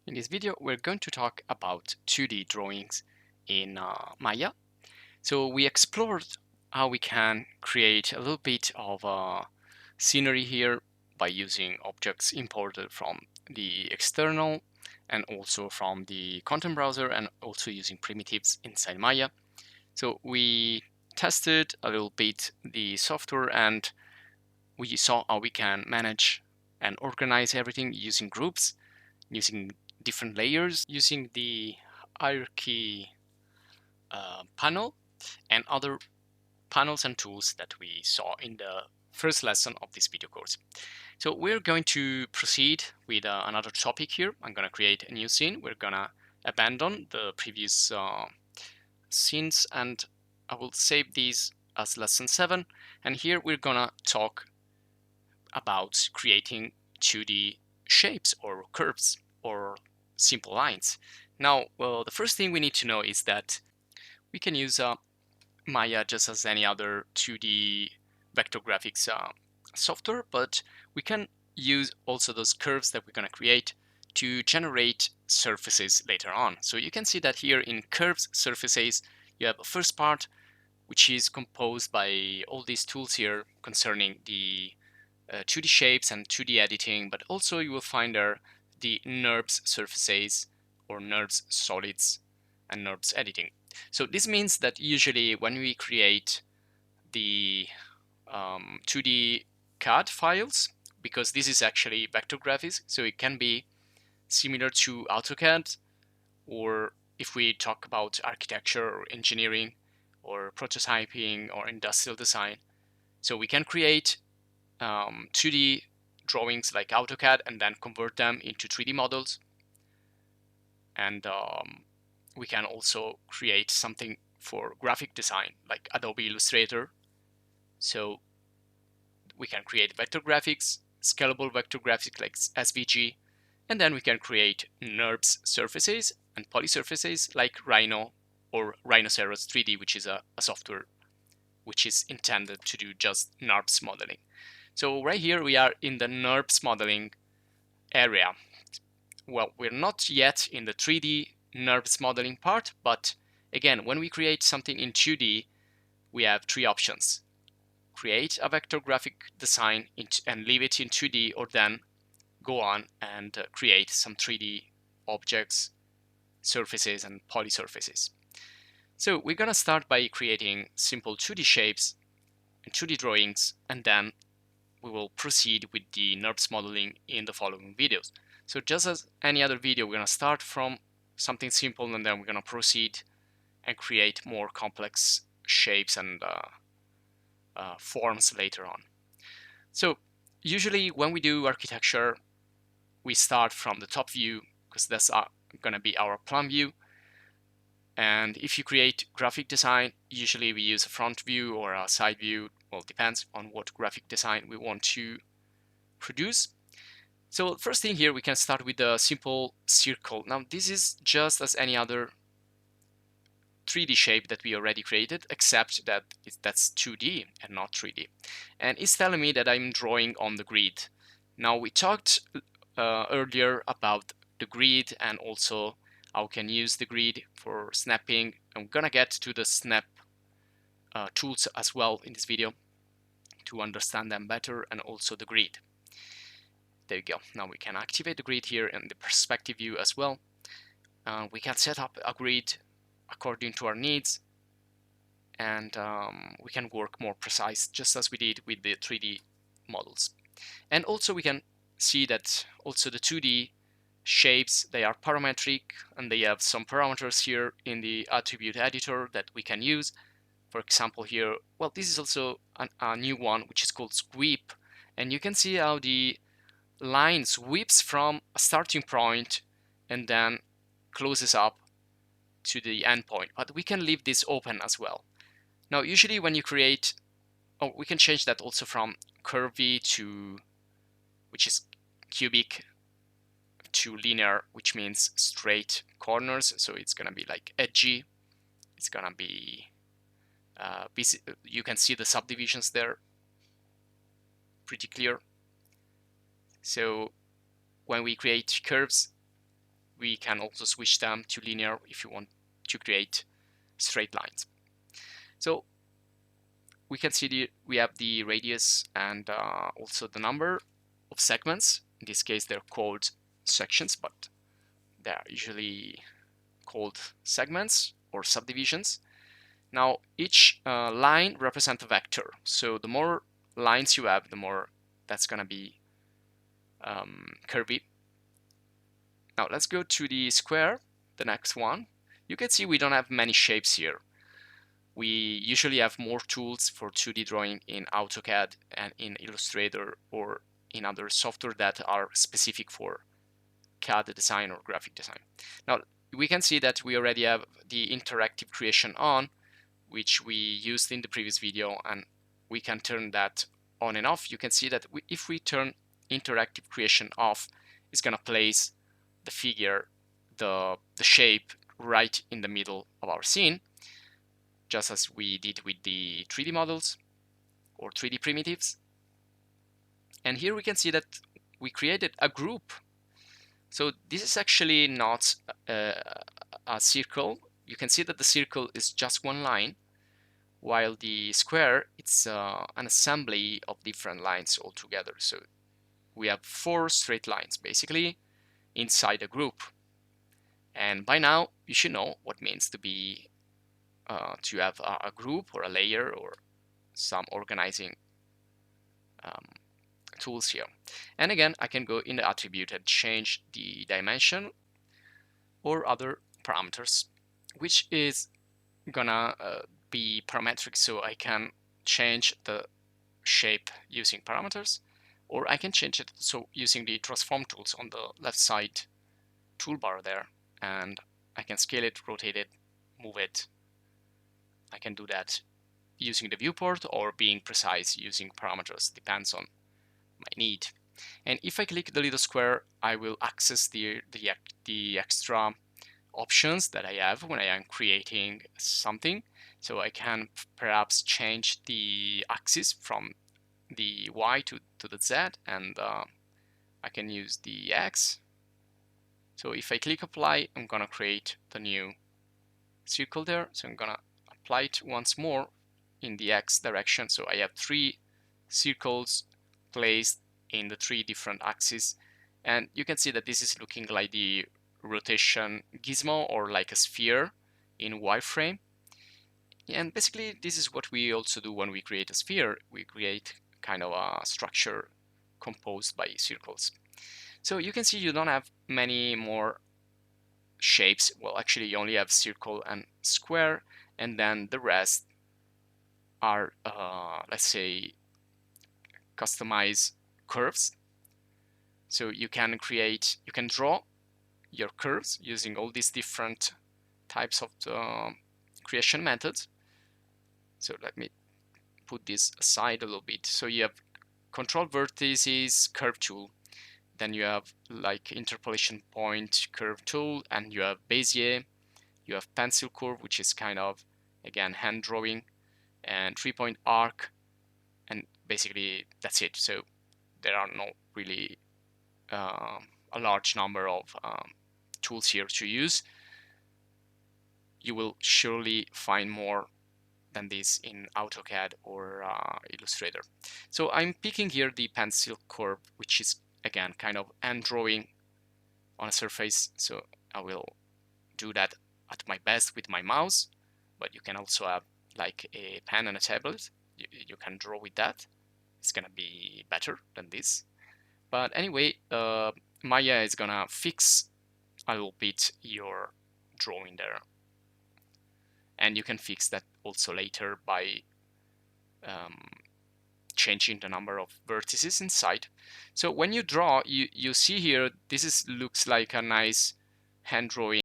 In this video, we're going to talk about 2D drawings in Maya. So we explored how we can create a little bit of scenery here by using objects imported from the external and also from the content browser, and also using primitives inside Maya. So we tested a little bit the software, and we saw how we can manage and organize everything using groups, using different layers, using the hierarchy panel, and other panels and tools that we saw in the first lesson of this video course. So we're going to proceed with another topic here. I'm going to create a new scene. We're going to abandon the previous scenes, and I will save these as lesson 7. And here we're going to talk about creating 2D shapes or curves or simple lines. Now, well, the first thing we need to know is that we can use Maya just as any other 2D vector graphics software, but we can use also those curves that we're going to create to generate surfaces later on. So you can see that here in curves surfaces, you have a first part which is composed by all these tools here concerning the 2D shapes and 2D editing, but also you will find there the NURBS surfaces or NURBS solids and NURBS editing. So this means that usually when we create the 2D CAD files, because this is actually vector graphics, so it can be similar to AutoCAD, or if we talk about architecture or engineering or prototyping or industrial design. So we can create 2D drawings like AutoCAD and then convert them into 3D models. And we can also create something for graphic design like Adobe Illustrator. So we can create vector graphics, scalable vector graphics like SVG, and then we can create NURBS surfaces and poly surfaces like Rhino or Rhinoceros 3D, which is a software which is intended to do just NURBS modeling. So right here we are in the NURBS modeling area. Well, we're not yet in the 3D NURBS modeling part, but again, when we create something in 2D, we have 3 options. Create a vector graphic design and leave it in 2D, or then go on and create some 3D objects, surfaces, and poly surfaces. So we're gonna start by creating simple 2D shapes and 2D drawings, and then we will proceed with the NURBS modeling in the following videos. So just as any other video, we're going to start from something simple, and then we're going to proceed and create more complex shapes and forms later on. So usually when we do architecture, we start from the top view because that's going to be our plan view. And if you create graphic design, usually we use a front view or a side view. Well, it depends on what graphic design we want to produce. So first thing here, we can start with a simple circle. Now this is just as any other 3D shape that we already created, except that that's 2D and not 3D. And it's telling me that I'm drawing on the grid. Now we talked earlier about the grid and also how we can use the grid for snapping. I'm gonna get to the snap tools as well in this video to understand them better, and also the grid. There you go. Now we can activate the grid here in the perspective view as well. We can set up a grid according to our needs, and we can work more precise, just as we did with the 3D models. And also we can see that also the 2D shapes, they are parametric, and they have some parameters here in the attribute editor that we can use. For example here, well, this is also a new one which is called sweep, and you can see how the line sweeps from a starting point and then closes up to the endpoint, but we can leave this open as well. Now usually when you create, we can change that also from curvy to, which is cubic, to linear, which means straight corners. So it's gonna be like edgy, it's gonna be you can see the subdivisions there pretty clear. So when we create curves, we can also switch them to linear if you want to create straight lines. So we can see we have the radius and also the number of segments. In this case, they're called sections, but they are usually called segments or subdivisions. Now, each line represents a vector. So the more lines you have, the more that's going to be curvy. Now, let's go to the square, the next one. You can see we don't have many shapes here. We usually have more tools for 2D drawing in AutoCAD and in Illustrator or in other software that are specific for CAD design or graphic design. Now, we can see that we already have the interactive creation on, which we used in the previous video, and we can turn that on and off. You can see that if we turn interactive creation off, it's going to place the figure, the shape right in the middle of our scene, just as we did with the 3D models or 3D primitives. And here we can see that we created a group. So this is actually not a circle. You can see that the circle is just one line, while the square, it's an assembly of different lines all together. So we have 4 straight lines basically inside a group. And by now you should know what it means to have a group or a layer or some organizing tools here. And again, I can go in the attribute and change the dimension or other parameters, which is gonna be parametric, so I can change the shape using parameters, or I can change it so using the transform tools on the left side toolbar there, and I can scale it, rotate it, move it. I can do that using the viewport or being precise using parameters, depends on my need. And if I click the little square, I will access the extra options that I have when I am creating something. So I can perhaps change the axis from the Y to the Z, and I can use the X. So if I click apply, I'm gonna create the new circle there. So I'm gonna apply it once more in the X direction. So I have 3 circles placed in the 3 different axes, and you can see that this is looking like the rotation gizmo or like a sphere in wireframe. And basically this is what we also do when we create a sphere. We create kind of a structure composed by circles. So you can see you don't have many more shapes. Well, actually you only have circle and square, and then the rest are let's say customized curves. So you can draw your curves using all these different types of creation methods. So let me put this aside a little bit. So you have control vertices curve tool, then you have like interpolation point curve tool, and you have Bezier, you have pencil curve, which is kind of again hand drawing, and 3-point arc, and basically that's it. So there are no really a large number of tools here to use. You will surely find more than this in AutoCAD or Illustrator. So I'm picking here the pencil curve, which is again kind of hand drawing on a surface. So I will do that at my best with my mouse, but you can also have like a pen and a tablet. You can draw with that. It's gonna be better than this. But anyway, Maya is gonna fix a little bit your drawing there. And you can fix that also later by changing the number of vertices inside. So when you draw, you see here, this looks like a nice hand drawing